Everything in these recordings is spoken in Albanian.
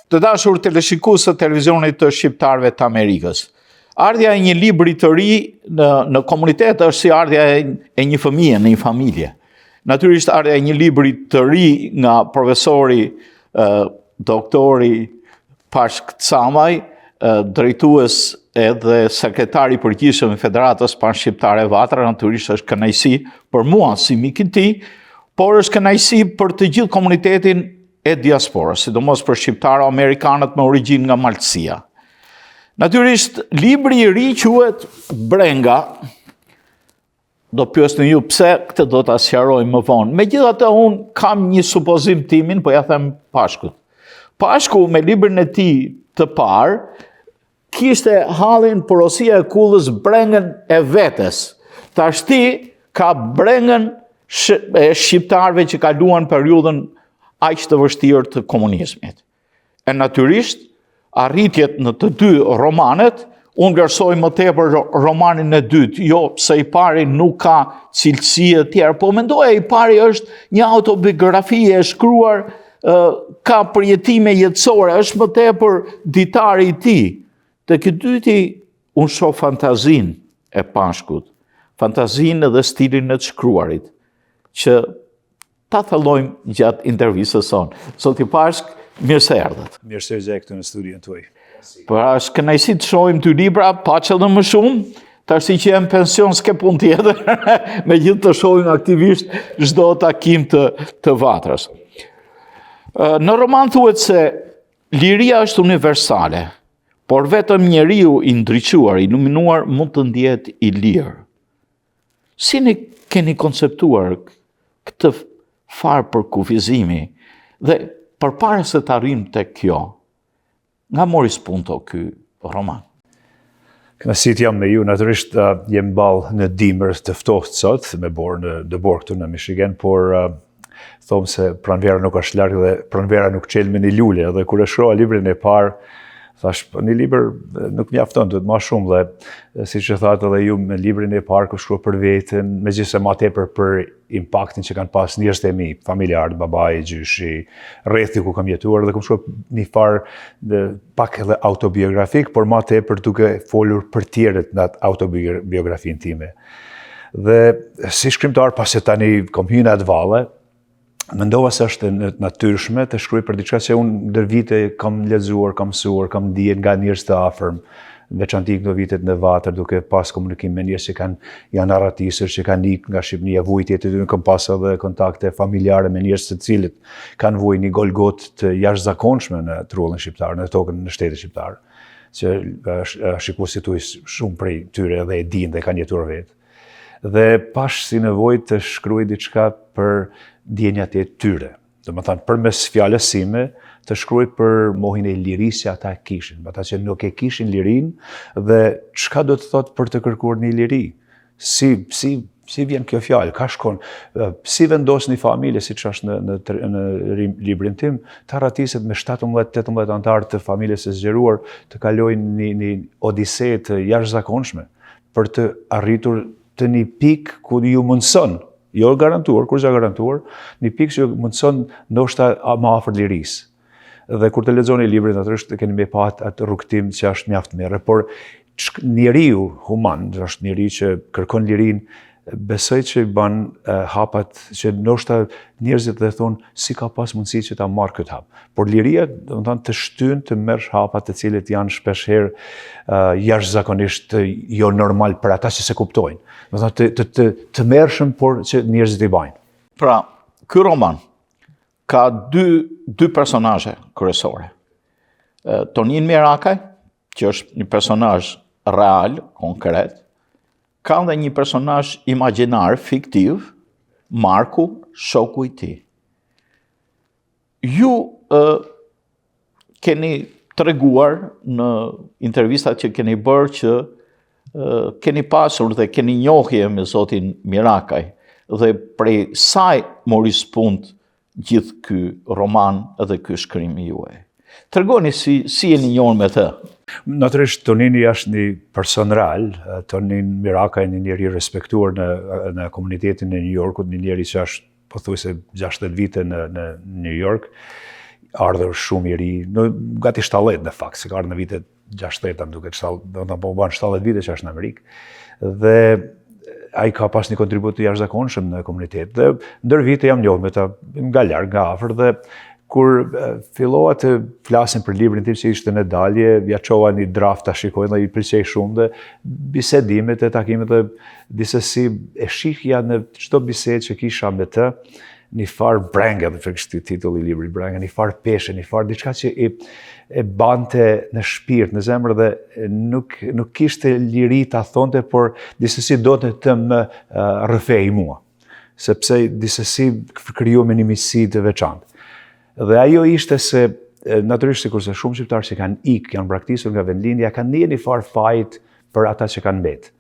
Të dashur teleshikues të televizionit të shqiptarëve të Amerikës. Ardhja e një libri të ri në komunitet është si ardhja e një fëmije në një familje. Natyrisht ardhja e një libri të ri nga profesori, doktori Pashk Camaj, drejtues edhe sekretari i përgjithshëm i Federatës Panshqiptare Vatra, natyrisht është kënaqësi për mua si mik i tij, por është kënaqësi për të gjithë komunitetin e diasporës, sidomos për shqiptarë amerikanët me origjinë nga Maltësia. Natyrisht, libri i ri quhet Brenga. Do pyesni ju pse, këtë do ta sqaroj më vonë. Megjithatë, unë kam një supozim timin, po ja them Pashkut. Pashku me librin e tij të parë kishte hallin porosia e kullës brengën e vetes. Tashti ka brengën e shqiptarëve që kaluan periudhën aq të vështirë të komunizmit. E natyrisht, arritjet në të dy romanet, unë vlerësoj më tepër romanin e dytë, jo se i pari nuk ka cilësi e tjerë, po mendoja i pari është një autobiografi e shkruar, ka përjetime jetësore, është më tepër ditari i tij. Te ky dyti unë shoh fantazin e Pashkut, fantazin edhe stilin e të shkruarit, që ta thellojmë gjatë intervistës sonë. Zoti Pashk, mirë se erdhët. Mirë se je këtu në studion tuaj. Pra, është kënaqësi të shohim ty libra, paç edhe më shumë, tash që jam pension s'ke punë tjetër, megjithë të shohim aktivisht çdo takim të Vatrës. Në roman thuhet se liria është universale, por vetëm njeriu i ndriçuar, i iluminuar mund të ndihet i lirë. Si ne keni konceptuar këtë farë për kufizimi dhe përpara se të arrijmë tek kjo, nga mori spunto ky roman? Kënaqësit jam me ju, natyrisht jem ballë në dimër të ftohtë sot, me borë në Dëborg këtu në Michigan, por thomë se pranvera nuk është larg dhe pranvera nuk çel me një lule, dhe kur e shkrova librin e parë, thash, një libër nuk mjafton, duhet më shumë, dhe siç e thatë edhe ju me librin e parë ku shkruaj për veten, megjithëse më tepër për impaktin që kanë pas njerëzit e mi, familjarët, babai, gjyshi, rrethi ku kam jetuar, dhe kam shkruar një farë pak edhe autobiografik, por më tepër duke folur për tjerët në atë autobiografinë time. Dhe si shkrimtar, pasi tani kom hyrë në atë valle, mendova se është natyrshme të shkruaj për diçka që unë ndër vite kam lexuar, kam mësuar, kam dijen nga njerëz të afërm, veçanti këto vitet në Vatër, duke pas komunikim me njerëz që janë arratisur, që kanë ikë nga Shqipëria, vujtjet e tyre, kam pas edhe kontakte familjare me njerëz të cilët kanë vujë një golgot të jashtëzakonshme në trullin shqiptar, në tokën në shtetin shqiptar, që shikuesit tuaj shumë prej tyre edhe e dinë dhe kanë jetuar vetë. Dhe pash si nevojë të shkruaj diçka për ndjenjat e tyre. Domethënë përmes fjalës sime të shkruaj për mohin e lirisë që ata kishin, ata që nuk e kishin lirinë dhe çka do të thotë për të kërkuar një liri. Si vjen kjo fjalë, ka shkon, si vendos një familje, siç është në librin tim, të arratiset me 17-18 anëtar të familjes së zgjeruar, të kalojnë një odise të jashtëzakonshme për të arritur të një pikë ku ju mundson, jo garantuar, kur është garantuar, një pikë që ju mundson ndoshta më afër lirisë. Dhe kur të lexoni librin, natyrisht keni më pat atë rrugtim që është mjaft mirë, por njeriu human, është njeriu që kërkon lirinë, besoj që i bën hapat që ndoshta njerëzit dhe thonë si ka pas mundësi që ta marr këtë hap. Por liria, domethënë të shtyn të merrsh hapat të cilët janë shpeshherë jashtëzakonisht jo normal për ata që se kuptojnë. Domethënë të merrshëm por që njerëzit i bajnë. Pra, ky roman ka dy personazhe kryesore. Tonin Mirakaj, që është një personazh real, konkret, ka dhe një personazh imagjinar, fiktiv, Marku, shoku i tij. Ju keni treguar në intervistat që keni bërë që keni pasur dhe keni njohje me zotin Mirakaj dhe prej saj mori spunt gjithë ky roman edhe ky shkrim juaj. Tregoni si jeni njohur me të. Natyrisht Tonini është një person real, Tonin Mirakaj një njeri respektuar në komunitetin e New Yorkut, një njeri që është pothuajse 60 vite në New York. ardhur shumë i ri, gati 70 në fakt, se ka ardhur në vitet 60, më duket, do të po bën 70 vite që është në Amerikë. Dhe ai ka pas një kontribut të jashtëzakonshëm në komunitet. Dhe ndër vite jam njohur me ta nga larg, nga afër, dhe kur fillova të flasim për librin tim që ishte në dalje, ja çova një draft ta shikoj dhe i pëlqej shumë, dhe bisedimet e takimet dhe disesi e shihja në çdo bisedë që kisha me të, një farë brenge, dhe kështu titulli i librit brenge, një farë peshe, një farë diçka që e bante në shpirt, në zemër, dhe nuk kishte liri ta thonte, por disesi do të më rrëfej mua, sepse disesi kriju me një miqësi të veçantë. Dhe ajo ishte se, natyrisht sikurse shumë shqiptarë që kanë janë braktisur nga vendlindja, kanë një farë fajt për ata që kanë mbetë.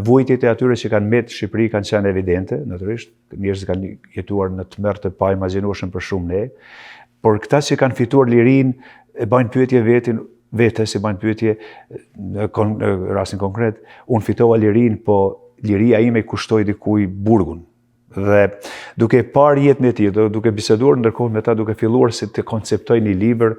Vujtjet e atyre që kanë mbetë Shqipëri kanë qenë evidente, natyrisht, njerëzit kanë jetuar në tmerr të paimagjinueshëm për shumë ne, por këta që kanë fituar lirinë e bajnë pyetje vetes, e bajnë pyetje në rastin konkret, unë fitova lirinë, po liria ime kushtoi dikujt burgun. Dhe duke parë jetën e tij, duke biseduar ndërkohë me ta, duke filluar si të konceptoj një libër,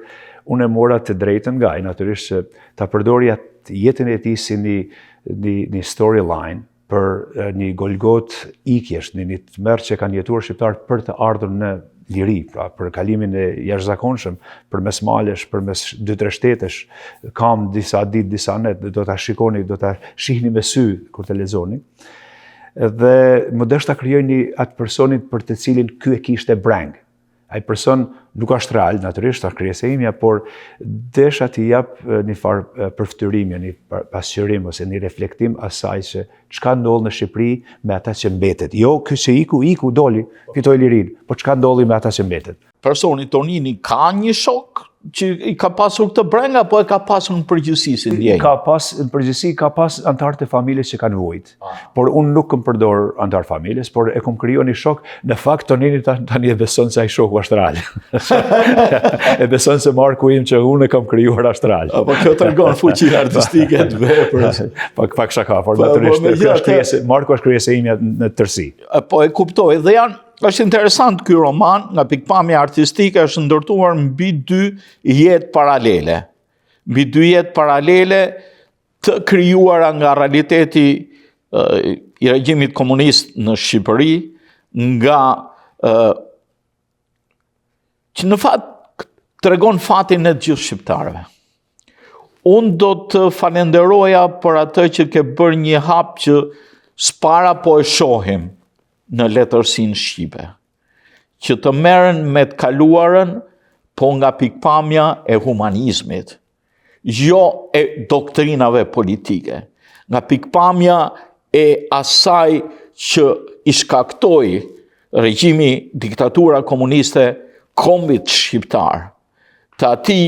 unë e mora të drejtën nga ai, natyrisht që ta përdorja jetën e tij si një storyline për një golgot ikjesh, një tmerr që kanë jetuar shqiptarët për të ardhur në liri, pra për kalimin e jashtëzakonshëm, përmes malesh, përmes 2-3 shtetesh, kam disa ditë, disa net, do ta shikoni, do ta shihni me sy kur të lexoni. Dhe më dështa krijoj atë personin për të cilin ky e kishte breng. Ai person nuk është real, natyrisht, është krijesa imja, por desha t'i jap një farë përftyrimi, një pasqyrim ose një reflektim asaj se çka ndodh në Shqipëri me ata që mbetet. Jo ky që iku doli, fitoi lirinë, por çka ndodhi me ata që mbetet. Personi Tonini ka një shok që i ka pasur këtë breng, apo e ka pasur në përgjithësi si ndjenjë? Në përgjithësi ka pas antarë të familjes që kanë vujt. Por unë nuk kam përdor antarë familjes, por e kam krijuar një shok. Në fakt Tonini tani e beson se ai shoku është real. E beson se Marku im që unë e kam krijuar është real. Po kjo tregon fuqinë artistike të veprës. Pak shaka, por natyrisht Marku është krijesa ime në tërësi. Po e kuptoj, dhe është interesant ky roman, nga pikpamja artistike është ndërtuar mbi 2 jetë paralele. Mbi 2 jetë paralele të krijuara nga realiteti i regjimit komunist në Shqipëri, nga që në fakt tregon fatin e gjithë shqiptarëve. Unë do të falenderoja për atë që ke bërë një hap që s'para po e shohim në letërsinë shqipe, që të merren me të kaluarën, po nga pikpamja e humanizmit, jo e doktrinave politike, nga pikpamja e asaj që i shkaktoi regjimi, diktatura komuniste kombit shqiptar, të atij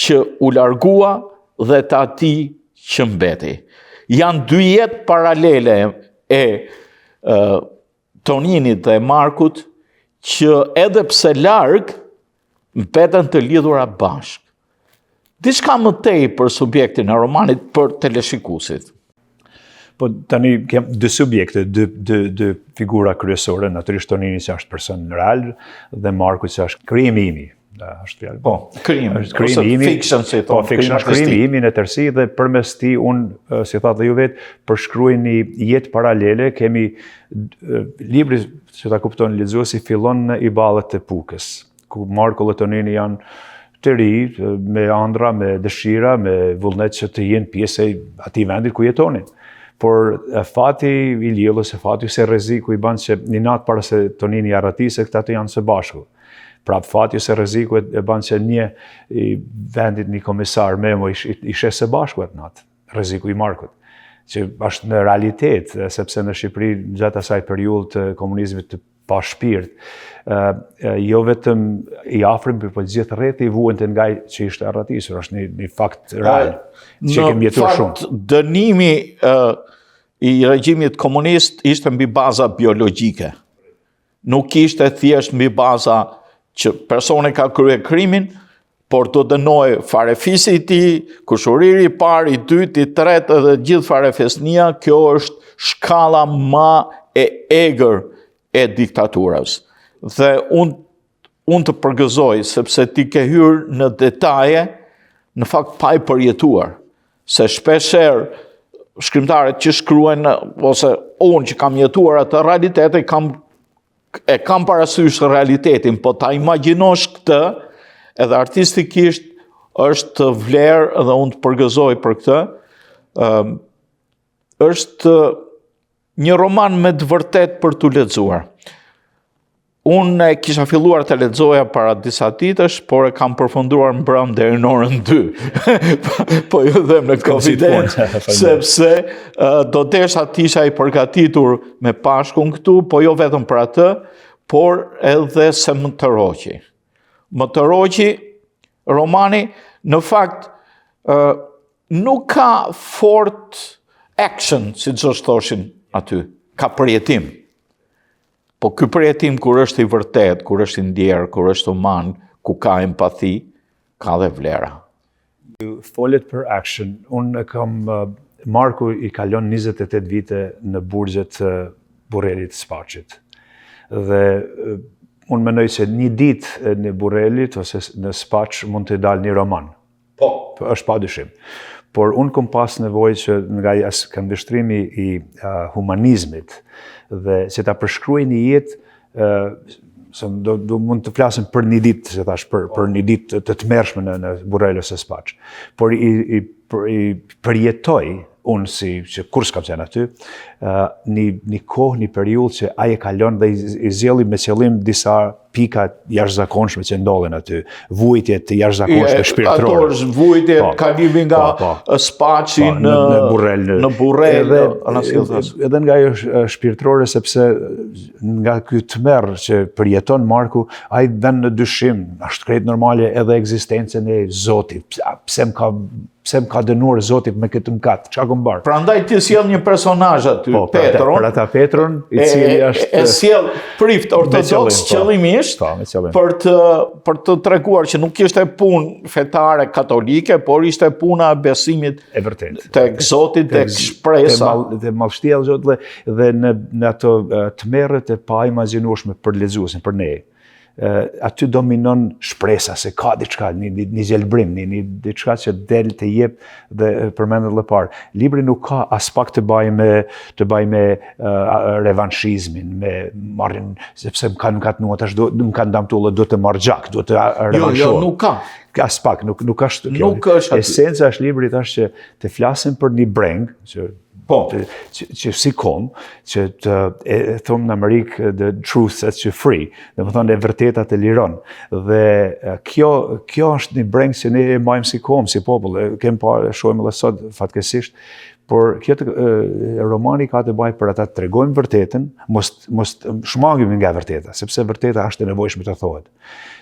që u largua dhe të atij që mbeti. Janë 2 jetë paralele e Toninit dhe Markut, që edhe pse larg, mbeten të lidhura bashkë. Diçka më tej për subjektin e romanit për teleshikuesit. Po tani kem 2 subjekte, 2 figura kryesore, natyrisht Tonini që është person real dhe Marku që është krijimi imi. Është fjalë. Po, krijimi imi, fiction si thon, krijimi imi në tërësi, dhe përmes tij unë, si thatë dhe ju vetë, përshkruaj një jetë paralele. Kemi libri që ta kupton lexuesi fillon në i ballet të Pukës, ku Marku dhe Tonini janë të ri, me ëndra, me dëshira, me vullnet që të jenë pjesë e atij vendit ku jetonin. Por fati i liellës, fati se rreziku i bën që një natë para se Tonini arratisë, këta të janë së bashku. Prap fati ose rreziku e bën që një i vendit, një komisar Memo ishe së bashku atë natë, rreziku i Markut, që është në realitet, sepse në Shqipëri gjatë asaj periudhë të komunizmit të pa shpirt, jo vetëm i afërm, por gjithë rreth i vuajnë nga ai që ishte arratisur, është një fakt real që kemi jetuar shumë. Në fakt, dënimi i regjimit komunist ishte mbi baza biologjike. Nuk ishte thjesht mbi baza që personi ka kryer krimin, por të dënoj farefisi i tij, kushuriri i parë, i dytë, i tretë dhe gjithë farefesnia. Kjo është shkalla më e egër e diktaturës. Dhe unë unë të përgëzoj, sepse ti ke hyrë në detaje, në fakt pa i përjetuar. Se shpesher shkrimtarët që shkruajnë, ose unë që kam jetuar atë realitet, e kam parasysh realitetin, po ta imagjinosh këtë, edhe artistikisht është vlerë dhe unë të përgëzoj për këtë, është një roman me të vërtet për të lexuar. Unë kisha filluar të lexoja para disa ditësh, por e kam përfunduar mbrëm deri në orën 2. Po ju them në konfidencë, sepse do desha të isha i përgatitur me pashkun këtu, po jo vetëm për atë, por edhe se më të roqi. Më të roqi, romani, në fakt, nuk ka fort action, si që thoshin aty, ka përjetim. Po ky përjetim kur është i vërtet, kur është i ndjerë, kur është human, ku ka empathi, ka dhe vlera. Folet për action, unë kam, Marku i kalon 28 vite në burgjet Burrelit Spaçit. Dhe unë mendoj se një ditë në Burrelit ose në Spaç mund të dalë një roman. Po. Është pa dyshim. Por unë kom pas nevojë që nga këndvështrimi i humanizmit dhe që ta përshkruaj një jetë, do mund të flasim për një ditë, se thash, për një ditë të tmerrshme në Burrel ose Spaç. Por i përjetoj unë që kur s'kam qenë aty, një kohë, një periudhë që ai e kalon dhe i zjelli me qëllim disa pika jashtëzakonshme që ndodhen aty, vujtje të jashtëzakonshme shpirtërore. Ato vujtje kalimi nga Spaçi në Burrel, edhe nga ajo shpirtërore, sepse nga ky tmerr që përjeton Marku, ai vën në dyshim, është krejt normale edhe ekzistencën e Zotit. Pse më ka dënuar Zoti me këtë mëkat? Çka kom bërë? Prandaj ti sjell një personazh aty, Petron. Për ata Petron, i cili është e sjell prift ortodoks qëllimisht për të treguar që nuk ishte punë fetare katolike, por ishte puna e besimit e vërtet tek Zoti, tek shpresa. Dhe mallështia e Zotit dhe në ato tmerret e pa imagjinueshme për lexuesin, për ne. Aty dominon shpresa se ka diçka, një gjelbrim, një diçka që del të jep dhe përmendet më parë. Libri nuk ka as pak të bëjë me revanshizmin, me marrin, sepse më kanë katnuar tash, më kanë damtuar, do të marr gjak, do të revanshoj. Jo, nuk ka. As pak, nuk është kjo. Esenca është librit është që të flasim për një breng, që si kom, që të thomë në Amerikë, the truth sets you free, dhe më thonë e vërteta të liron. Dhe kjo është një breng që ne e majmë si kom, si popull, kem pa shojmë dhe sot fatkesisht, por kjo romani ka të bëjë për ata të tregojmë vërtetën, mos shmangim nga vërteta, sepse vërteta është e nevojshme të thohet.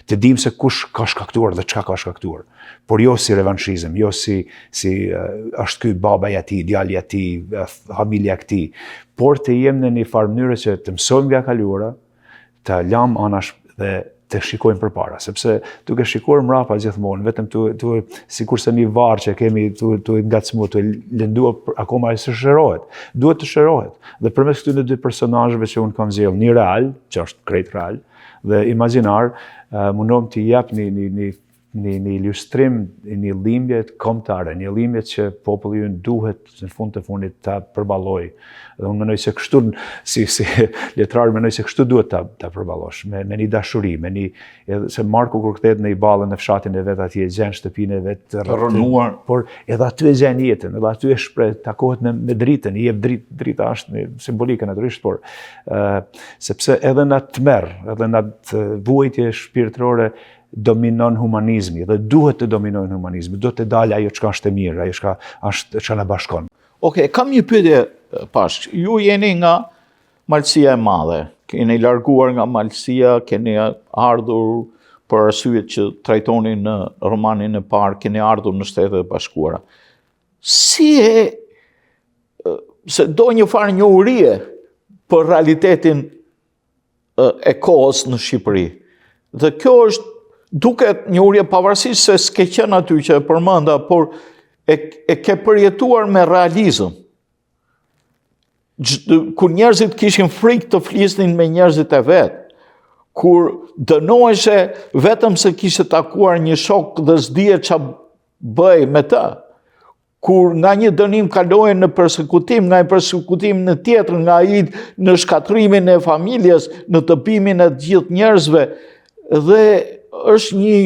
Të dim se kush ka shkaktuar dhe çka ka shkaktuar, por jo si revanshizëm, jo si është ky baba i atij, djali i atij, familja e këtij, por të jem në një farë mënyrë që të mësojmë nga kaluara, të lam anash dhe të shikojmë përpara, sepse duke shikuar mrapa gjithmonë, vetëm sikurse një varr që kemi tu ngacmuar, tu lënduar akoma se shërohet. Duhet të shërohet. Dhe përmes këtyre dy personazheve që un kam zgjedhur, një real, që është krejt real, dhe imagjinar, mundom të jap një ilustrim, një dhimbje kombëtare, një dhimbje që populli ynë duhet në fund të fundit ta përballojë. Dhe unë mendoj se kështu, si letrar, mendoj se kështu duhet ta përballosh, me një dashuri, se Marku kur kthehet në i ballën në fshatin e vet atje, gjen shtëpinë e vet të rrënuar, por edhe aty e gjen jetën, edhe aty e shpreh, takohet me dritën, i jep drita është simbolike natyrisht, por sepse edhe në atë tmerr, edhe në atë vuajtje shpirtërore dominon humanizmi, dhe duhet të dominojnë humanizmi, do të dalë ajo çka është e mirë, ajo çka na bashkon. Okej, kam një pyetje Pashk. Ju jeni nga Malësia e Madhe, keni larguar nga Malësia, keni ardhur për arsye që trajtoni në romanin e parë, keni ardhur në Shtetet e Bashkuara. Se do një farë njohurie për realitetin e kohës në Shqipëri. Dhe kjo është duket njohurie pavarësisht se s'ke qenë aty që e përmenda, por e ke përjetuar me realizëm. Kur njerëzit kishin frikë të flisnin me njerëzit e vet, kur dënoheshe vetëm se kishte takuar një shok dhe s'dije ç'a bëj me të. Kur nga një dënim kalohen në përsekutim, nga një përsekutim në tjetër, nga ai në shkatrimin e familjes, në tëpimin e gjithë njerëzve, dhe është një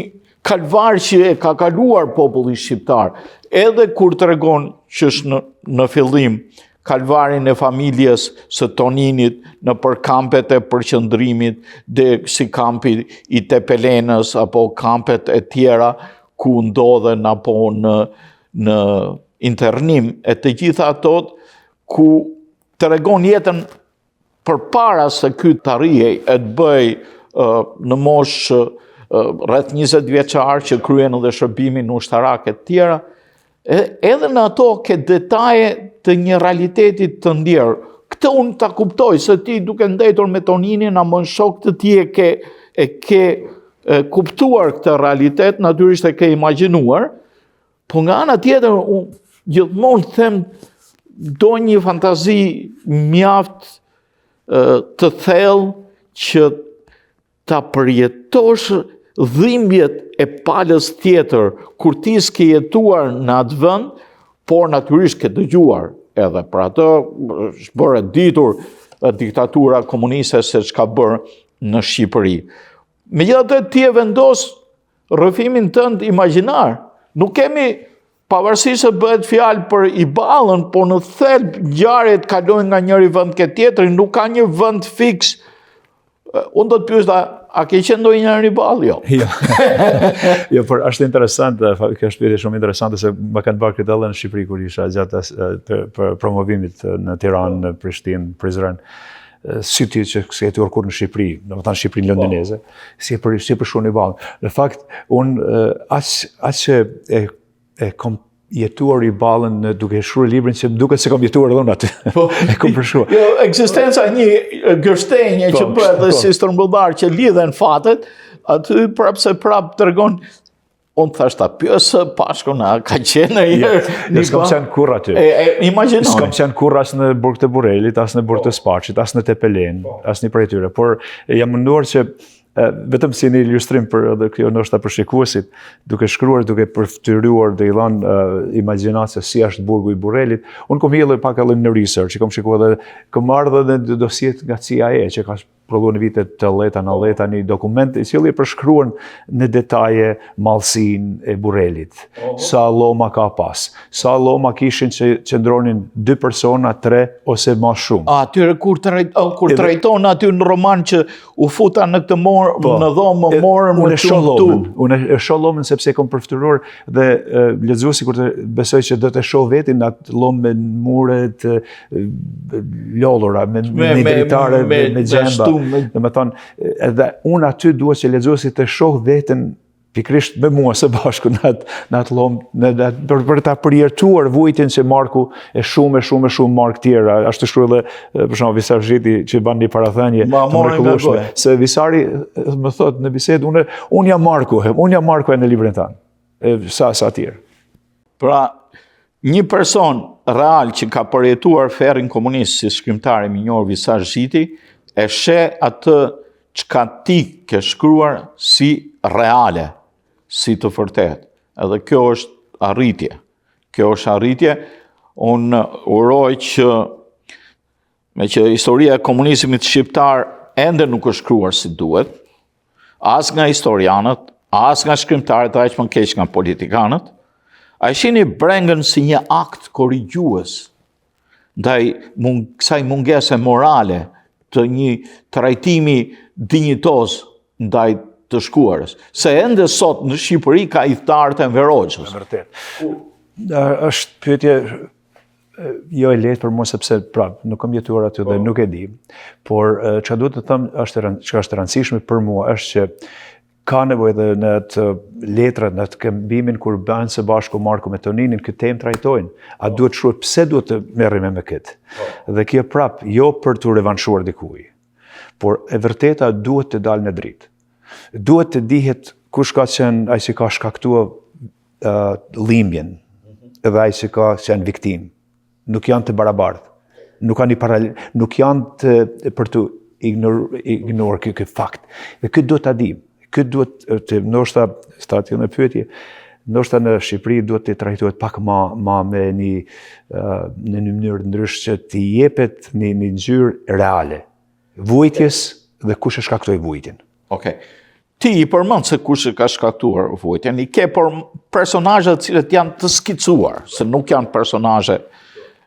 kalvar që e ka kaluar populli shqiptar. Edhe kur tregon që është në fillim kalvarin e familjes së Toninit në përkampet e përqëndrimit, dhe si kampi i Tepelenës apo kampet e tjera ku ndodhen apo në internim, e të gjitha ato ku tregon jetën përpara se ky të arrijej e të bëj në moshë rreth 20 vjeçar që kryen edhe shërbimin ushtarak e tjera, edhe në ato ke detaje të një realiteti të ndjerë. Këtë unë ta kuptoj, se ti duke ndetur me Toninin, apo në shok të ti e ke kuptuar këtë realitet, natyrisht e ke imagjinuar, po nga ana tjetër, unë gjithmonë them, do një fantazi mjaft të thellë që ta përjetosh dhimbjet e palës tjetër, kur ti s'ke jetuar në atë vend, por natyrisht ke dëgjuar edhe për atë, është bërë ditur diktatura komuniste se çka bërë në Shqipëri. Megjithatë ti e vendos rrëfimin tënd imagjinar. Nuk kemi, pavarësisht se bëhet fjalë për i ballën, por në thelb ngjarjet kalojnë nga njëri vend ke tjetri, nuk ka një vend fiks. Unë do të pyes, a ke qenë ndonjë në Riball? Jo. Jo, por është interesant, kjo është pyetje shumë interesante se më kanë bërë këtë edhe në Shqipëri kur isha gjatë për promovimit në Tiranë, në Prishtinë, Prizren. Si ti që s'ke jetuar kur në Shqipëri, domethënë Shqipërinë londineze, si e përshkruan Riballin. Në fakt, unë aq që e kom jetuar Riballin duke shkruar librin që më duket se kam jetuar edhe unë aty. E kom përshkruar. Jo, ekzistenca e një gërshtenje që bëhet dhe si stërmbëllar që lidhen fatet, aty prap tregon. Unë thash ta pyes Pashkun, a ka qenë një s'kam qenë kurrë aty. Imagjinoj. S'kam qenë kurrë as në burg të Burrelit, as në burg të Spaçit, as në Tepelen, as një prej tyre, por jam munduar që vetëm si një ilustrim për edhe kjo ndoshta për shikuesit, duke shkruar, duke përftyruar dhe i dhanë imagjinat se si është burgu i Burrelit, unë kom hjellë pak edhe në research, kom shikuar dhe kom ardhur edhe dosjet nga CIA që ka prodhuar në vitet 80-90 një dokument i cili e përshkruan në detaje mallësinë e Burrelit. Sa lloma ka pas, sa lloma kishin që qëndronin 2 persona, 3 ose më shumë. Atyre kur trajton aty në roman që u futa në këtë në dhomë morën unë e shoh llomën sepse e kam përftuar dhe lexuesi kur të besoj që do të shoh vetin atë llomë me mure të lodhura, me dritare, me xhemba. Dhe me thonë, edhe unë aty duhet që lexuesi të shoh veten pikrisht me mua së bashku në atë llomë, për ta përjettuar vujtin që Marku e shumë Mark tjera. Ashtu shkruaj edhe për shembull Visar Zhiti që ban një parathënie të mrekullueshme. Se Visari më thot në bisedë, unë jam Marku e në librin tanë. Sa tjerë. Pra, një person real që ka përjetuar ferrin komunist si shkrimtar i minjor Visar Zhiti, e sheh atë çka ti ke shkruar si reale, si të vërtet. Edhe kjo është arritje. Unë uroj që me që historia e komunizmit shqiptar ende nuk është shkruar si duhet, as nga historianët, as nga shkrimtarët, aq më keq nga politikanët, a shihni brengën si një akt korrigjues ndaj kësaj mungese morale të një trajtimi dinjitoz ndaj të shkuarës. Se ende sot në Shqipëri ka idhtarë të enverojshës. Vërtet. Është pyetje jo e lehtë për mua sepse nuk kam jetuar aty dhe nuk e di. Por çka duhet të them çka është e rëndësishme për mua është që ka nevojë edhe në të letrat, në të këmbimin kur bëhen së bashku Marku me Toninin, këtë temë trajtojnë. A duhet shkruhet pse duhet të merremi me këtë? Dhe kjo prap jo për të revanshuar dikuj, por e vërteta duhet të dalë në dritë. Duhet të dihet kush ka qenë ai që ka shkaktuar dhimbjen dhe ai që ka qenë viktim. Nuk janë të barabartë. Nuk janë për të ignor ky fakt. Dhe këtë duhet ta dim. Këtë duhet të ndoshta stacion e pyetje, ndoshta në Shqipëri duhet të trajtohet pak ma me në një mënyrë ndryshë që t'i jepet një ngjyrë reale vujtjes dhe kush e shkaktoi vujtjen. Okej. Ti i përmend se kush e ka shkaktuar vujtjen, i ke por personazhe të cilët janë të skicuar, se nuk janë personazhe.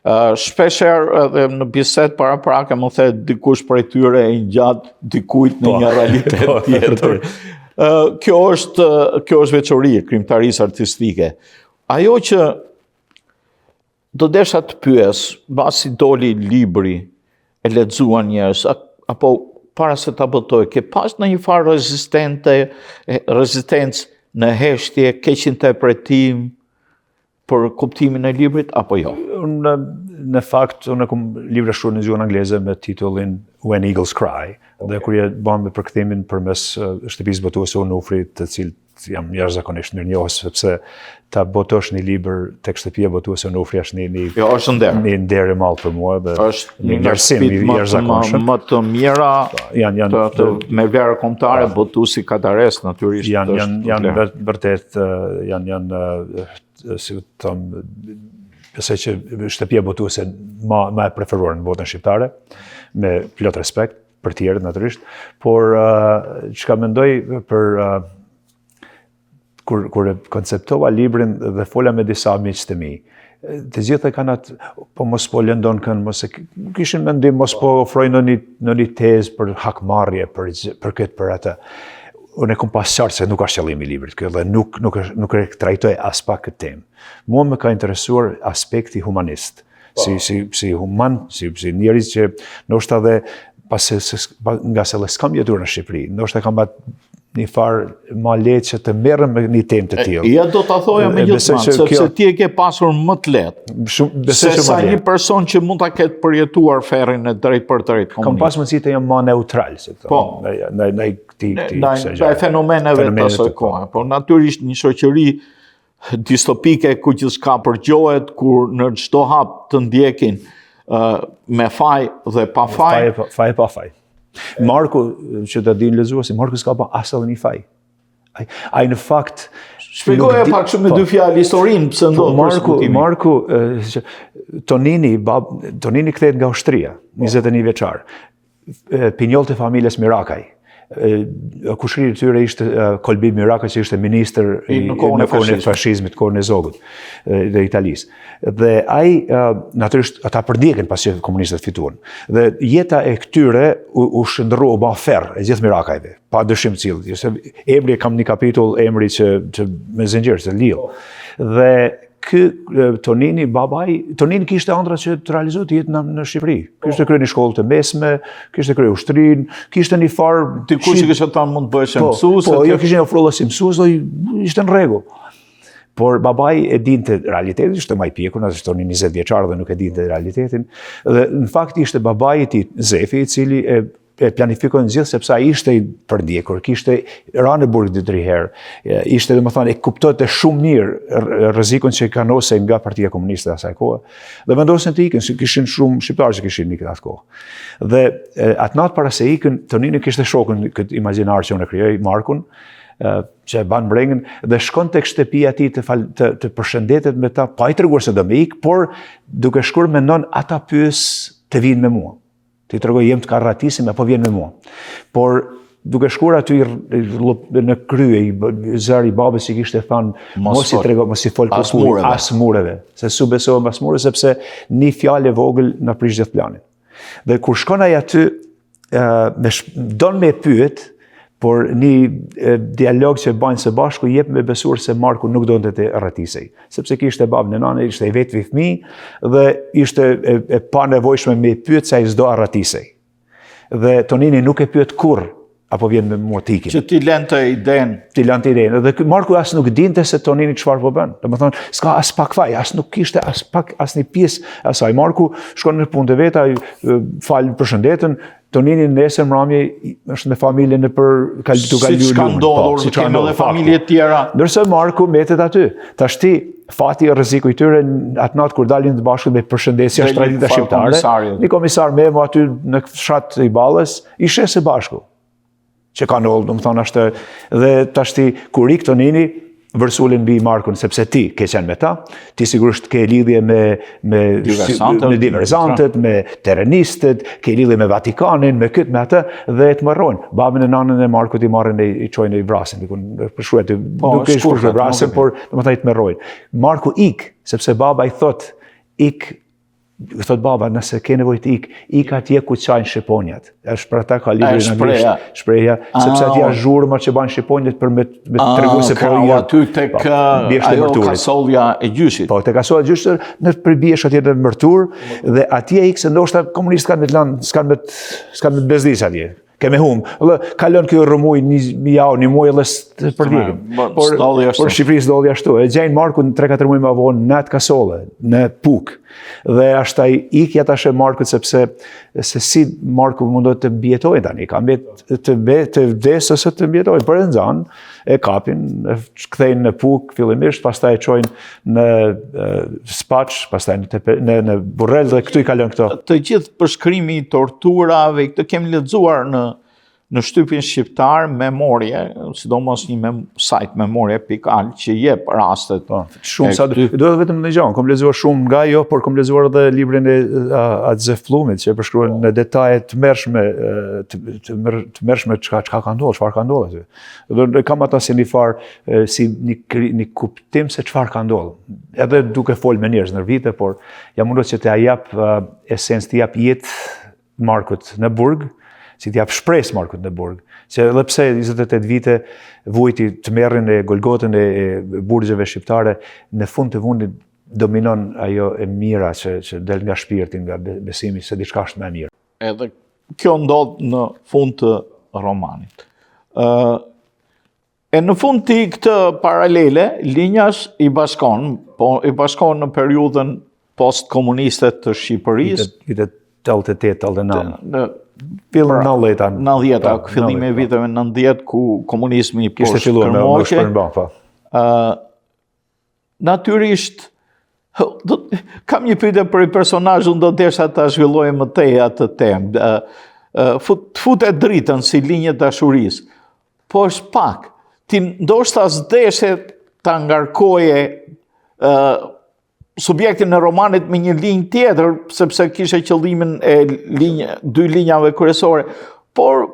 Shpeshherë edhe në bisedë paraprake më the dikush prej tyre e ngjat dikujt në një realitet tjetër. Kjo është veçori e krijimtarisë artistike. Ajo që do desha të pyes, mbasi doli libri, e lexuan njerëz, apo para se ta botoj, ke pas në një farë rezistencë në heshtje, keq interpretim për kuptimin e librit, apo jo? Në fakt, unë kom libra shkruar në gjuhën angleze me titullin When Eagles Cry, dhe kur je bën me përkthimin përmes shtëpisë botuese Onufrit, të cilët jam jashtëzakonisht mirënjohës, sepse ta botosh një libër tek shtëpia botuese Onufri është një nder i madh për mua dhe është një vlerësim i jashtëzakonshëm. Më të mira janë me vlerë kombëtare, botuesi Kadares natyrisht janë vërtet si të them, besoj që shtëpia botuese ma e preferuar në botën shqiptare, me plot respekt për tjerët natyrisht, por çka mendoj për kur e konceptova librin dhe fola me disa miq të mi, të gjithë kanë atë, po mos po lëndon kënd, mos e kishin mendim, mos po ofrojnë në një tezë për hakmarrje, për këtë, për atë. Unë e kom pas qartë se nuk është qëllimi i librit kjo dhe nuk e trajtoj as pak këtë temë. Mua më ka interesuar aspekti humanist, si human, si njerëz që ndoshta dhe nga se s'kam jetuar në Shqipëri, ndoshta kam një farë ma lehtë që të merrem me një temë të tillë. Ja do ta thoja megjithëse, sepse ti e ke pasur më të lehtë. Se sa një person që mund ta ketë përjetuar ferrin e drejt për drejt komunikimit. Kam pas mundësi të jem më neutral, si thonë. Po. Ndaj fenomeneve të asaj kohe. Po natyrisht një shoqëri distopike ku gjithçka përgjohet, kur në çdo hap të ndjekin me faj dhe pa faj. Faj pa faj. Marku, që të din lexuesi, Marku s'ka pa as edhe një faj. Ai në fakt shpjegoja pak shumë me dy fjalë historinë pse ndodh përshkutimi. Marku Tonini kthehet nga Austria, 21 vjeçar. Pinjoll të familjes Mirakaj. Kushëri i tyre ishte Kolbi Mirakaj, që ishte ministër në kohën e fashizmit, kohën e Zogut dhe Italisë. Dhe ai natyrisht ata përdjekën pasi komunistët fituan. Dhe jeta e këtyre u shndrua u bë ferr e gjithë Mirakajve, pa dyshim cilë. Emri kam një kapitull emri që me zinxhir se Lio. Dhe Tonini, Tonini kishte ëndra që të realizohet jetë në Shqipëri. Kishte kryer një shkollë të mesme, kishte kryer ushtrinë, kishte një farë dikush që kishte thënë mund të bëhesh mësues. Po, jo kishin ofruar si mësues, do ishte në rregull. Por babai e dinte realitetin, ishte më i pjekur, ashtu Tonini 20 vjeçar dhe nuk e dinte realitetin. Dhe në fakt ishte babai i tij, Zefi, i cili e planifikojnë gjithë, sepse ai ishte i përdjekur, kishte rënë në burg 2-3 herë, ishte domethënë e kuptonte shumë mirë rrezikun që kanose nga Partia Komuniste asaj kohe, dhe vendosen të ikën, kishin shumë shqiptarë që kishin ikën atë kohë. Dhe atë natë para se ikën, Tonini kishte shokun këtë imagjinar që unë e krijoj, Markun, që e ban brengën, dhe shkon tek shtëpia e tij të përshëndetet me ta, pa i treguar se do me ikë, por duke shkuar mendon ata pyes të vinë me mua. Ti tregoj jem të karratisim apo vjen me mua. Por duke shkuar aty në krye, zëri i babës i kishte thënë mos i trego, mos i fol as mureve, se su besohem as mureve, sepse një fjalë e vogël na prish gjithë planin. Dhe kur shkon ai aty, don me pyet, por një dialog që bajnë së bashku jep me besuar se Marku nuk donte të rratisej, sepse kishte babën e nanën, ishte i vetë fëmijë dhe ishte e pa nevojshme me pyet se ai s'do rratisej. Dhe Tonini nuk e pyet kurrë, apo vjen me mua të ikim. Që ti lënte idenë. Ti lënte idenë. Dhe Marku as nuk dinte se Tonini çfarë po bën. Domethënë, s'ka as pak faj, as nuk kishte as pak as një pjesë asaj. Marku shkon në punë të vet, ai fal përshëndetën, Tonini nesër mbrëmje është me familjen Siç ka ndodhur, kemi edhe familje tjera. Ndërsa Marku mbetet aty. Tash ti fati e rrezikut tyre atë natë kur dalin të bashkë me përshëndesja shtradita shqiptare. Një komisar Memo aty në fshat i Ballës ishte së bashku. Që ka ndodhur, domethënë është dhe tash ti kur ik Tonini vërsulin mbi Markun, sepse ti ke qenë me ta, ti sigurisht ke lidhje me diversantët, me terrenistët, ke lidhje me Vatikanin, me këtë, me atë, dhe të marrojnë. Babën e nanën e Markut i marrën i qojnë i vrasin, përshkruet, nuk e shpërshkruet vrasin, por do më thajtë marrojnë. Marku ik, sepse baba i thot baba, nëse ke nevojë ik atje ku qajnë shqiponjat. Është për ata ka libri në shpreja, sepse atje është zhurma që banë shqiponjat për me tregu se po janë aty tek ajo kasollja e gjyshit. Po, tek kasollja e gjyshit, në përbiesh atje në mërtur, dhe atje ik se ndoshta komunistë s'kan me të bezdis atje. Keme humë. Kalon kjo rëmuj një muaj edhe së përdjekim. Por Shqipërisë ndodhi ashtu. E gjejnë Marku në 3-4 muaj më vonë në atë kasolle, në Puk. Dhe ashtaj ikja tashe Markut sepse se si Marku mundohet të mbjetojnë tani. Ka të vdesë ose të mbjetojnë. Për e nëzanë, e kapin, e kthejnë në Puk fillimisht, pastaj e qojnë në Spaç, pastaj në Burrel dhe këtu i kalon këto. Të gjithë përshkrimi torturave, këtë kemi lexuar në shtypin shqiptar memorie, sidomos një sajt memorie.al që jep rastet. Shumë sa do vetëm në gjë, kam lexuar shumë nga jo, por kam lexuar edhe librin e Atzef Plumit që përshkruan në detaje të mërshme çka ka ndodhur, çfarë ka ndodhur aty. Do kam ata si një farë si një kuptim se çfarë ka ndodhur. Edhe duke fol me njerëz në vite, por jam mundur që të jap esencë, të jap jetë Markut në burg, si t'jap shpresë Markut në burg. Se edhe pse 28 vite vujti të merrin e Golgotën e burgjeve shqiptare, në fund të fundit dominon ajo e mira që del nga shpirti, nga besimi se diçka është më e mirë. Edhe kjo ndodh në fund të romanit. E në fund të këtë paralele, Linjas i bashkon, po i bashkon në periudhën post-komuniste të Shqipërisë. Vitet 88-89. Fillin 90-ta, fillimi e viteve 90 ku komunizmi po shkërmoqe. Natyrisht, kam një pyetje për personazhin, do desha ta zhvilloj më tej atë temë. Futet dritën si linjë dashurisë. Po është pak, ti ndoshta s'deshe ta ngarkoje subjektin e romanit me një linjë tjetër, sepse kishe qëllimin e dy linjave kryesore, por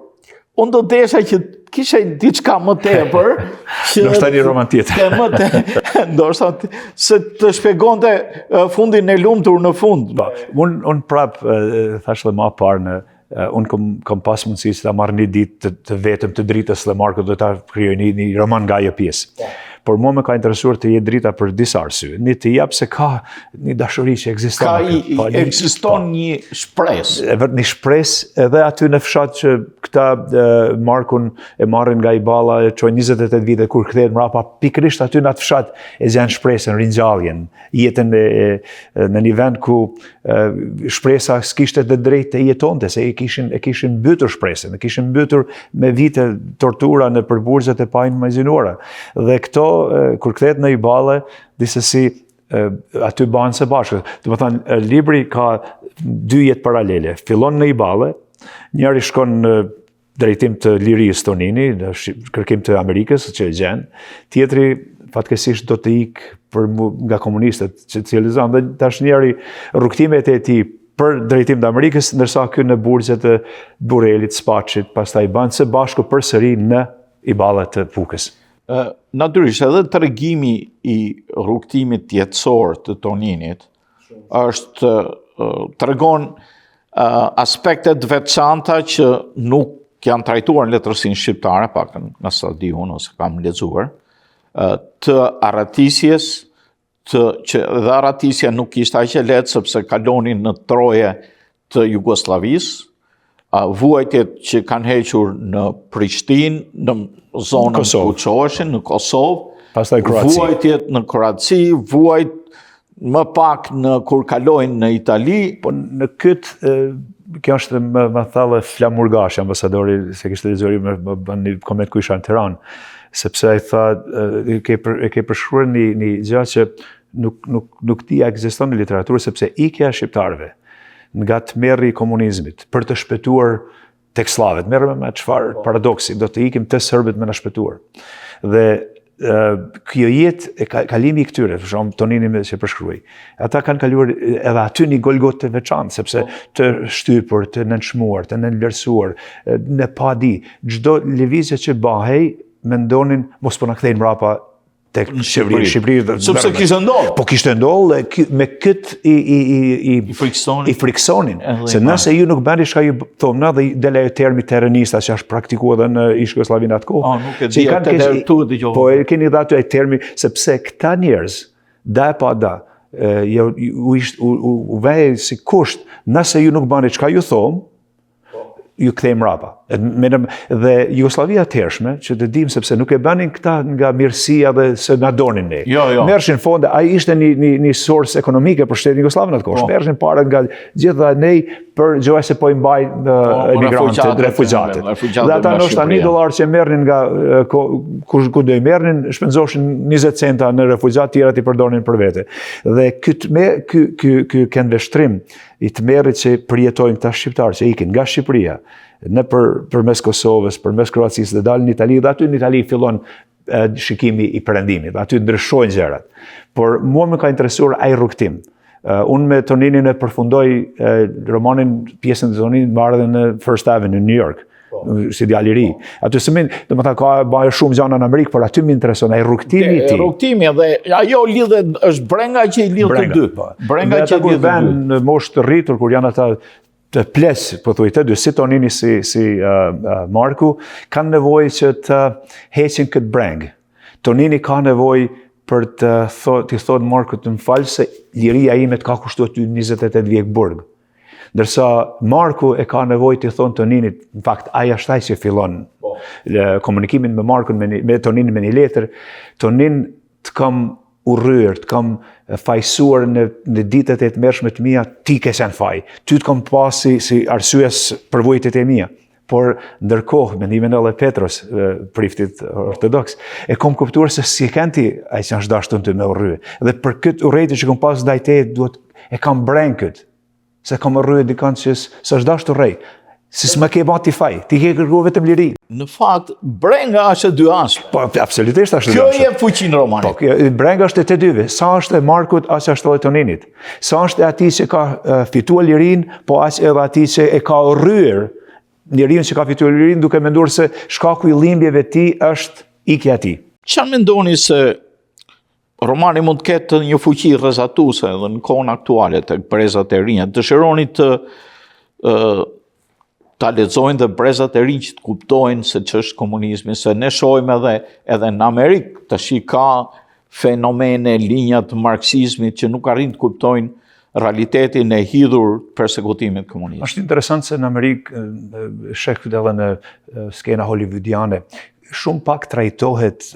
unë do desha që kishe diçka më tepër, ndoshta një roman tjetër. Ndoshta se të shpjegonte fundin e lumtur në fund. Unë prap thash edhe më parë unë kam pas mundësi që ta marr një ditë të vetëm të dritës dhe Markut do ta krijoj një roman nga ajo pjesë. Por mua më ka interesuar të jetë drita për disa arsye. Një të jap se ka një dashuri që ekziston. Ekziston një shpresë. Një shpresë edhe aty në fshat që këta Markun e marrin nga i Balla, e çojnë 28 vite kur kthehet mbrapa, pikërisht aty në atë fshat e zgjan shpresën, ringjalljen, jetën në një vend ku shpresa s'kishte të drejtë të jetonte, se e kishin mbytur shpresën, e kishin mbytur me vite tortura në përburgjet e paimagjinuara. Dhe këto kur kthehet në i Ballë, disesi aty banë së bashku. Do të thënë, libri ka dy jetë paralele. Fillon në i Ballë, njëri shkon në drejtim të lirisë Tonini, në kërkim të Amerikës që e gjen, tjetri fatkesisht do të ikë nga komunistët që civilizon, dhe tash njëri rrugtimet e tij për drejtim të Amerikës, ndërsa ky në burgjet e Burrelit, Spaçit, pastaj banë së bashku përsëri në i Ballë të Pukës. Natyrisht, edhe tregimi i rrugtimit jetësor të Toninit është tregon aspektet veçanta që nuk janë trajtuar në letërsinë shqiptare, paktën nëse di unë ose kam lexuar, të arratisjes, që dhe arratisja nuk ishte aq e lehtë sepse kalonin në troje të Jugosllavisë, vuajtjet që kanë hequr në Prishtinë, në zonën ku çoheshin, në Kosovë, vuajtjet në Kroaci, vuajt më pak kur kalojnë në Itali. Po në këtë, kjo është më thallë Flamurgashi, ambasadori, se kishte lexuar më bën një koment ku isha në Tiranë, sepse ai tha e ke përshkruar një gjë që nuk ti ekziston në literaturë, sepse ikja e shqiptarëve nga tmerri i komunizmit për të shpëtuar tek sllavet, merrem me çfarë paradoksi, do të ikim të serbët me na shpëtuar. Dhe kjo jetë kalimi i këtyre, për shembull Tonini që përshkruaj, ata kanë kaluar edhe aty një Golgotë të veçantë, sepse të shtypur, të nënçmuar, të nënvlerësuar, në padi, çdo lëvizje që bëhej, mendonin mos po na kthejnë mbrapa tek Shqipëri. Sepse kishte ndodhur. Po kishte ndodhur me këtë i friksonin. Se nëse ju nuk bëni çka ju thonë na dhe dela e termi terrenista që është praktikuar edhe në Jugosllavinë atë kohë. Nuk e di atë tu dëgjoj. Po e keni dhënë ai termi sepse këta njerëz da pa da u vej si kusht, nëse ju nuk bëni çka ju thonë, ju kthejmë mbrapa. Dhe Jugoslavia e tërshme, që të dim sepse nuk e bënin këta nga mirësia dhe se na donin ne. Merrshin fonde, ai ishte një source ekonomike për shtetin Jugosllav atë kohë. Merrshin parë nga gjithë ne për gjëra se po i mbaj emigrantët, refugjatët. Dhe ata ndoshta $1 që merrnin nga ku do i merrnin, shpenzoshin 20 centa në refugjat, tjerat i përdornin për vete. Dhe ky këndveshtrim i tmerrit që përjetojnë këta shqiptarë që ikin nga Shqipëria në përmes Kosovës, përmes Kroacisë dhe dalin në Itali, dhe aty në Itali fillon shikimi i perëndimit, aty ndryshojnë gjërat. Por mua më ka interesuar ai rrugtim. Unë me Toninin e përfundoj romanin, pjesën e Toninin marrë në First Avenue, New York, si djalë i ri. Aty domethënë ka bëjë shumë gjëra në Amerikë, por aty më intereson ai rrugtimi i tij. Rrugtimi dhe ajo lidhet, është brenga që i lidh të dy. Brenga që i lidh në moshë të rritur kur janë ata të plesë, po thuaj të dy, si Tonini si Marku, kanë nevojë që të heqin këtë breng. Tonini ka nevojë për të thotë Marku të më falë se liria ime të ka kushtuar ty 28 vjet burg. Ndërsa Marku e ka nevojë të thonë Toninit, në fakt ai është ai që fillon komunikimin me Markun, me Toninin me një letër, Tonin të kam urryer, të kam fajsuar në ditët e të mërshme të mia, ti ke qenë faj. Ty të kam pasi si arsyes për vujtjet e mia. Por ndërkohë, mendimin e Petros, priftit ortodoks, e kom kuptuar se si kanë ti ai që është dashur të më urryej. Dhe për këtë urrëti që kam pas ndaj teje, duhet e kam brenkët. Se kam urryer dikant që s'është dashur të urrej. Si s'ma ke bati faj, ti ke kërkuar vetëm liri. Në fakt, brenga është e dy anshme. Po, absolutisht është e dy Kjo anshme. je fuqinë romanit. Po, brenga është e të dyve. Sa është e Markut, as është e Toninit. Sa është e atij që ka fituar lirin, po as edhe atij që e ka urryer lirin që ka fituar lirin, duke menduar se shkaku i dhimbjeve të tij është ikja e tij. Çfarë mendoni se romani mund të ketë një fuqi rrezatuese edhe në kohën aktuale tek brezat e rinj? Dëshironi ta lexojnë dhe brezat e rinj që të kuptojnë se ç'është komunizmi, se ne shohim edhe në Amerikë tash ka fenomene, linja të marksizmit që nuk arrin të kuptojnë realitetin e hidhur persekutimit komunist. Është interesant se në Amerikë, sheh edhe në skena hollywoodiane, shumë pak trajtohet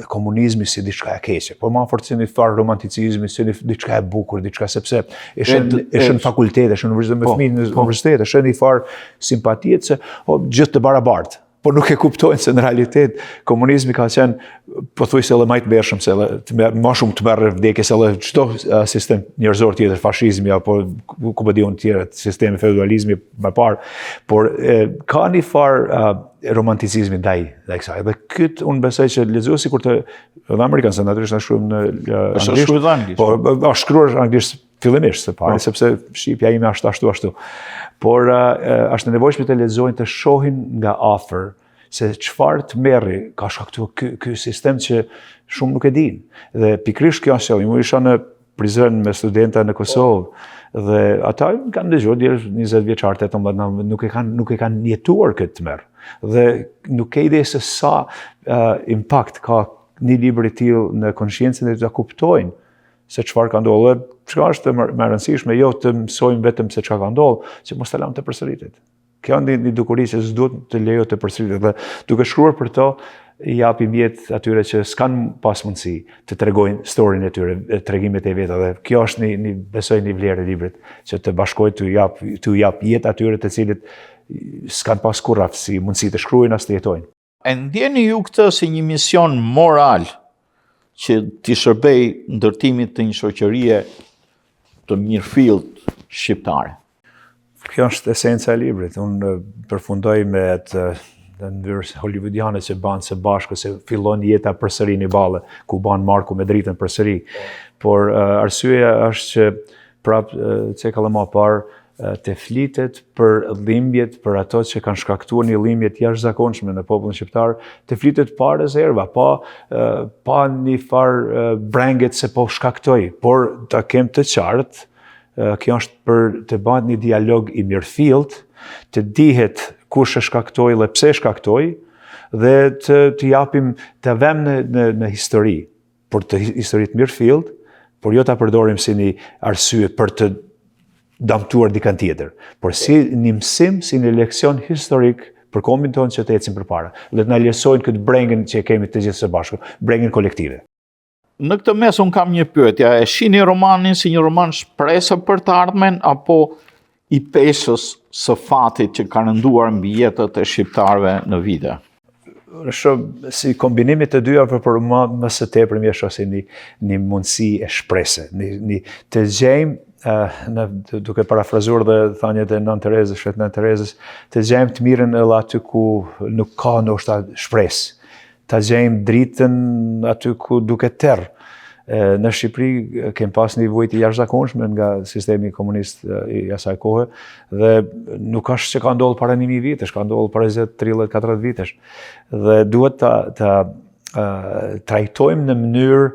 komunizmi si diçka e keqe, por më afër si një farë romanticizmi, si diçka e bukur, diçka sepse është në fakultet, është në universitet me fëmijë në universitet, është një farë simpatie se gjithë të barabartë. Por nuk e kuptojnë se në realitet komunizmi ka qenë pothuajse edhe më i tmerrshëm se edhe më shumë të merr vdekjes se edhe çdo sistem njerëzor tjetër, fashizmi apo ku po diun tjerë, sistemi feudalizmi më parë, por ka një farë romanticizmi ndaj kësaj. Dhe këtë unë besoj që lexuesi kur të edhe amerikanë, se natyrisht është shkruar në anglisht. Po është shkruar anglisht fillimisht së pari, sepse shqipja ime është ashtu. Por është e nevojshme të lexojnë, të shohin nga afër se çfarë të merri ka shkaktuar ky sistem që shumë nuk e dinë. Dhe pikërisht kjo është, unë isha në Prizren me studenta në Kosovë dhe ata kanë dëgjuar deri 20 vjeçar, 18, nuk e kanë jetuar këtë tmerr. Dhe nuk ke ide se sa impakt ka një libër i tillë në konsciencën e ta kuptojnë se çfarë ka ndodhur. Çka është më e rëndësishme, jo të mësojmë vetëm se çka ka ndodhur, që mos ta lëmë të përsëritet. Kjo është një dukuri që s'duhet të lejo të përsëritet. Dhe duke shkruar për to, i japim jetë atyre që s'kan pas mundësi të tregojnë historinë e tyre, tregimet e veta, dhe kjo është besoj një vlerë e librit, që të bashkoj të jap jetë atyre të cilit s'kan pas kur aftësi, mundësi të shkruajnë as të jetojnë. E ndjeni ju këtë si një mision moral që t'i shërbej ndërtimit të një shoqërie të mirëfillt shqiptare? Kjo është esenca e librit. Unë përfundoj me atë në mënyrë hollywoodiane që banë së bashku, se fillon jeta përsëri një balle, ku banë Marku me dritën përsëri. Por arsyeja është që prapë cekalla më parë të flitet për dhimbjet, për ato që kanë shkaktuar një dhimbje të jashtëzakonshme në popullin shqiptar, të flitet pa rezerva, pa një farë brenget se po shkaktoi, por ta kem të qartë, kjo është për të bëhet një dialog i mirëfillt, të dihet kush e shkaktoi dhe pse shkaktoi, dhe të japim të vëmë në histori, për të historitë mirëfillt, por jo ta përdorim si një arsye për të damtuar dikën tjetër, por si një mësim, si një leksion historik për kombin tonë që të ecim përpara, dhe të na lësojnë këtë brengën që kemi të gjithë së bashku, brengën kolektive. Në këtë mes unë kam një pyetje, e shihni romanin si një roman shpresë për të ardhmen apo i peshës së fatit që ka rënduar mbi jetët e shqiptarëve në vite? Shumë si kombinimit të dyja, për më së tepër më shoh si një mundësi e shpresë, të gjejmë duke parafrazuar dhe thanjet e Nën Terezës, shtet Nën Terezës, të gjejmë të mirën edhe aty ku nuk ka ndoshta shpresë, të gjejmë dritën aty ku duket terr. Në Shqipëri kem pas një vujt i jashtëzakonshme nga sistemi komunist i asaj kohe, dhe nuk është që ka ndodhur para 1000 vitesh, ka ndodhur para 20, 30, 40 vitesh. Dhe duhet ta trajtojmë në mënyrë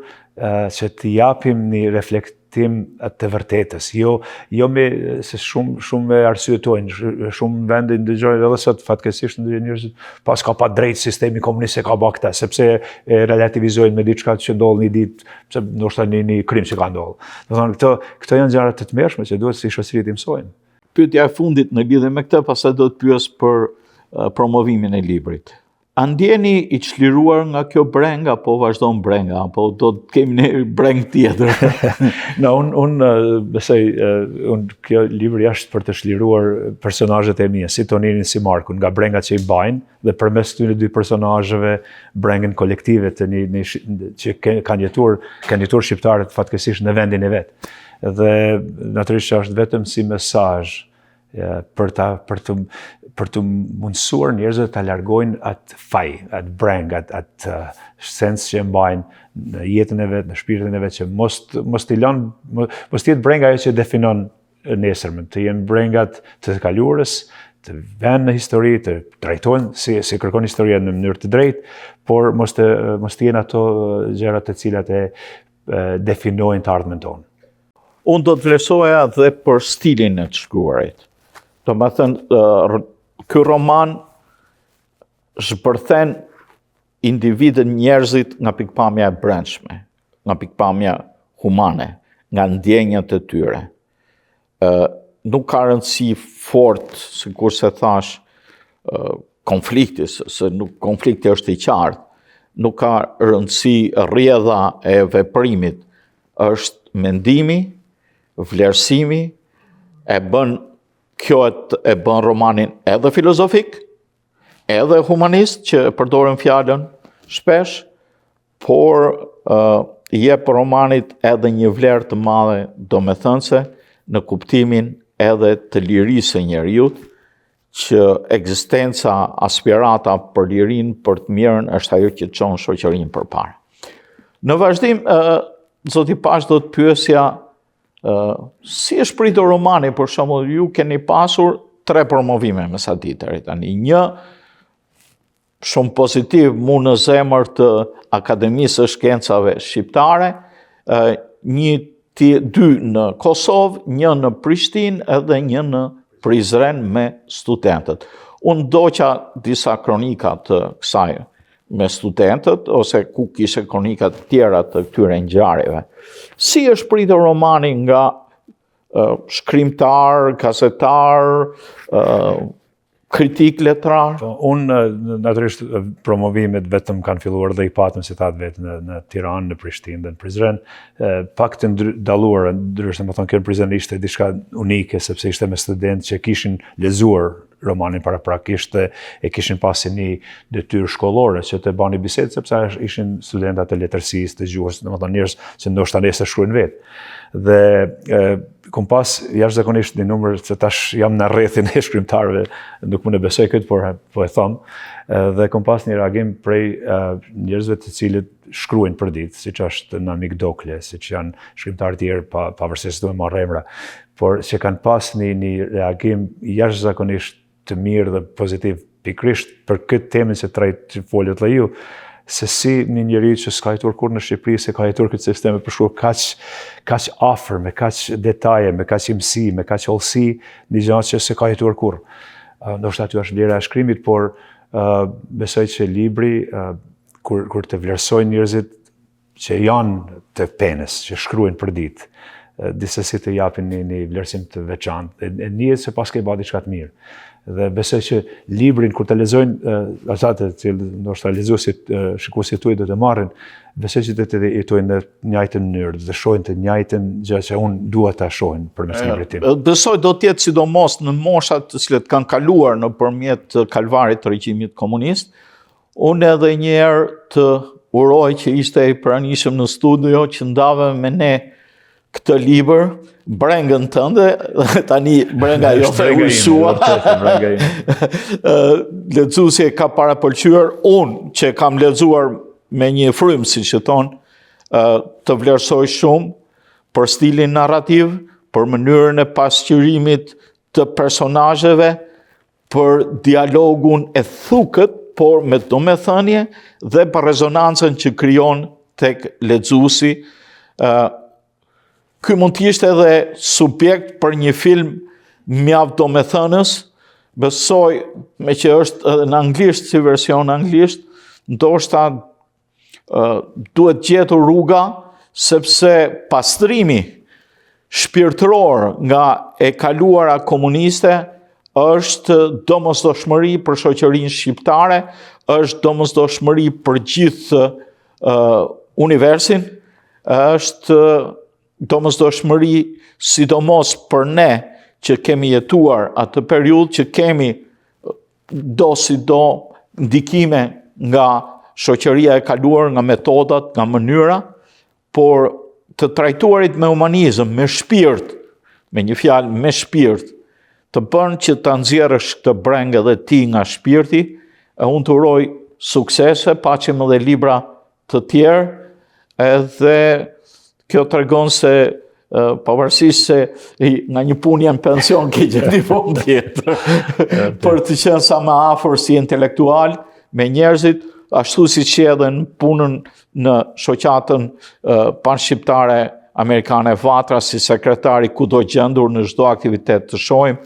që të japim një reflektim të vërtetës, jo me se shumë me arsyetojnë, shumë vende ndëgjojnë edhe sot fatkeqësisht ndonjë njerëz pas ka pa drejt sistemi komunist se ka bërë këtë, sepse e relativizojnë me diçka që ndodh një ditë, pse ndoshta një krim që ka ndodhur. Do thonë këto janë gjëra të tmerrshme që duhet si shoqëri të mësojnë. Pyetja e fundit në lidhje me këtë, pastaj do të pyes për promovimin e librit. A ndjeni i çliruar nga kjo breng, apo vazhdon brenga, apo do të kemi ne breng tjetër? Unë besoj, kjo libri është për të çliruar personazhet e mia, si Toninin, si Markun, nga brengat që i bajnë, dhe përmes këtyre dy personazheve brengën kolektive që kanë jetuar shqiptarët fatkeqësisht në vendin e vet. Dhe natyrisht është vetëm si mesazh për të mundësuar njerëzve të largojnë atë faj, atë breng, atë sens që mbajnë në jetën e vet, në shpirtin e vet, që mos t'jetë brenga ajo që definon nesërmen, të jenë brengat të kaluarës, të vënë në histori, të trajtojnë si kërkon historia në mënyrë të drejtë, por mos të jenë ato gjërat të cilat e definojnë të ardhmen tonë. Unë do të vlerësoja dhe për stilin e të shkruarit. Do më thënë, ky roman zhbërthen individën, njerëzit nga pikpamja e brendshme, nga pikpamja humane, nga ndjenjat e tyre. Nuk ka rëndësi fort, sikur se thash, konflikti, se konflikti është i qartë, nuk ka rëndësi rrjedha e veprimit, është mendimi, vlerësimi, kjo e bën romanin edhe filozofik, edhe humanist, që përdoren fjalën shpesh, por jep romanit edhe një vlerë të madhe domethënëse në kuptimin edhe të lirisë së njeriut, që ekzistenca, aspirata për lirinë, për të mirën, është ajo që çon shoqërinë përpara. Në vazhdim, zoti Pash, do të pyesja si është pritur romani, për shembull, ju keni pasur 3 promovime me sa ditëri tani. Një shumë pozitiv mu në zemër të Akademisë së Shkencave Shqiptare, 2 në Kosovë, 1 në Prishtinë edhe 1 në Prizren me studentët. Unë doqa disa kronika të kësaj me studentët, ose ku kishe kronikat tjera të këtyre ngjarjeve. Si është pritur romani nga shkrimtar, kasetar, kritik letrar? Unë, natyrisht, promovimet vetëm kanë filluar dhe I patëm, si thatë vetë, në Tiranë, në Prishtinë dhe në Prizren. Pak të ndaluar, ndryshe, më thonë, kjo në Prizren ishte diçka unike, sepse ishte me studentë që kishin lezuar romanin paraprakisht e kishin pasi një detyrë shkollore që të bani bisedë, sepse ishin studentat e letërsisë, të gjuhës, domethënë njerëz që ndoshta nesër shkruajnë vetë. Dhe kom pas jashtëzakonisht një numër se tash jam në rrethin e shkrimtarëve, nuk më ne besoj këtë, por po e them, dhe kom pas një reagim prej njerëzve të cilët shkruajnë për ditë, siç është Namik Dokle, siç janë shkrimtarë tjerë pavarësisht se do të marr emra, por që kanë pas një reagim jashtëzakonisht të mirë dhe pozitiv pikrisht për këtë temën që që folët dhe ju, se si një njeri që s'ka jetuar kur në Shqipëri, se ka jetuar këtë sisteme për shkruar kaq afër, me kaq detaje, me kaq imësi, me kaq hollësi, një gjatë që se ka jetuar kur. Ndoshta aty është vlera e shkrimit, por besoj që libri, kur të vlerësojnë njerëzit që janë të penës, që shkruajnë për ditë, disesi të japin një vlerësim të veçantë, e njihet se pas ke bërë diçka të mirë. Dhe besoj që librin, kur të lexojnë ata të cilë ndoshta lexuesit, shikuesit tuaj do të marrin, besoj që do të jetojnë në njëjtën mënyrë, dhe shohin të njëjtën gjë që unë dua ta shohin përmes librit tim. Besoj do të jetë sidomos në moshat të cilët kanë kaluar nëpërmjet kalvarit të regjimit komunist. Unë edhe një herë të uroj që ishte I pranishëm në studio që ndave me ne këtë libër, brengën tënde, tani brenga jote ushua. Lexuesi e ka parapëlqyer, unë që kam lexuar me një frymë, siç e thon, të vlerësoj shumë për stilin narrativ, për mënyrën e pasqyrimit të personazheve, për dialogun e thukët, por me domethënie dhe për rezonancën që krijon tek lexuesi. Ky mund të ishte edhe subjekt për një film mjaft domethënës, besoj me që është edhe në anglisht si version anglisht, ndoshta duhet gjetur rruga, sepse pastrimi shpirtëror nga e kaluara komuniste është domosdoshmëri për shoqërinë shqiptare, është domosdoshmëri për gjithë universin, është domosdoshmëri sidomos për ne që kemi jetuar atë periudhë, që kemi do si do ndikime nga shoqëria e kaluar, nga metodat, nga mënyra, por të trajtuarit me humanizëm, me shpirt, me një fjalë me shpirt, të bën që ta nxjerrësh këtë brengë edhe ti nga shpirti, e unë të uroj suksese, paqem edhe libra të tjerë, edhe kjo tregon se pavarësisht se nga një punë jam pension, ke gjetë një punë tjetër, për të qenë sa më afër si intelektual me njerëzit, ashtu si që edhe në punën në shoqatën panshqiptare amerikane Vatra, si sekretari kudo gjendur në çdo aktivitet të shohim,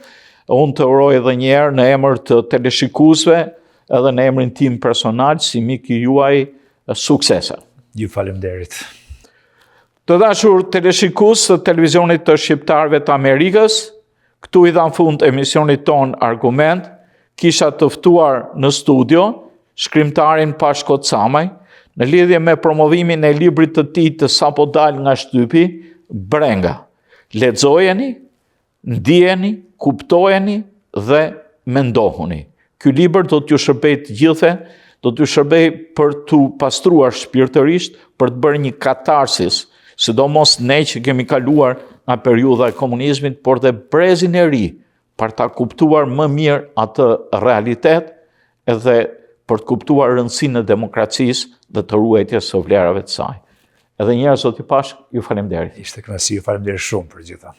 unë të uroj edhe një herë në emër të teleshikuesve, edhe në emrin tim personal, si miki juaj, suksese. Ju faleminderit. Të dashur teleshikues të televizionit të shqiptarëve të Amerikës, këtu I dhan fund emisionit ton Argument, kisha të ftuar në studio shkrimtarin Pashko Camaj, në lidhje me promovimin e librit të tij të sapo dal nga shtypi, Brenga. Lexojeni, ndjeni, kuptojeni dhe mendohuni. Ky libër do t'ju shërbej të gjithëve, do t'ju shërbej për t'u pastruar shpirtërisht, për të bërë një katarsis, sidomos ne që kemi kaluar nga periudha e komunizmit, por dhe brezin e ri, për ta kuptuar më mirë atë realitet, edhe për të kuptuar rëndësinë e demokracisë dhe të ruajtjes së vlerave të saj. Edhe një herë zoti Pashk, ju faleminderit. Ishte kënaqësi, ju faleminderit shumë për gjitha.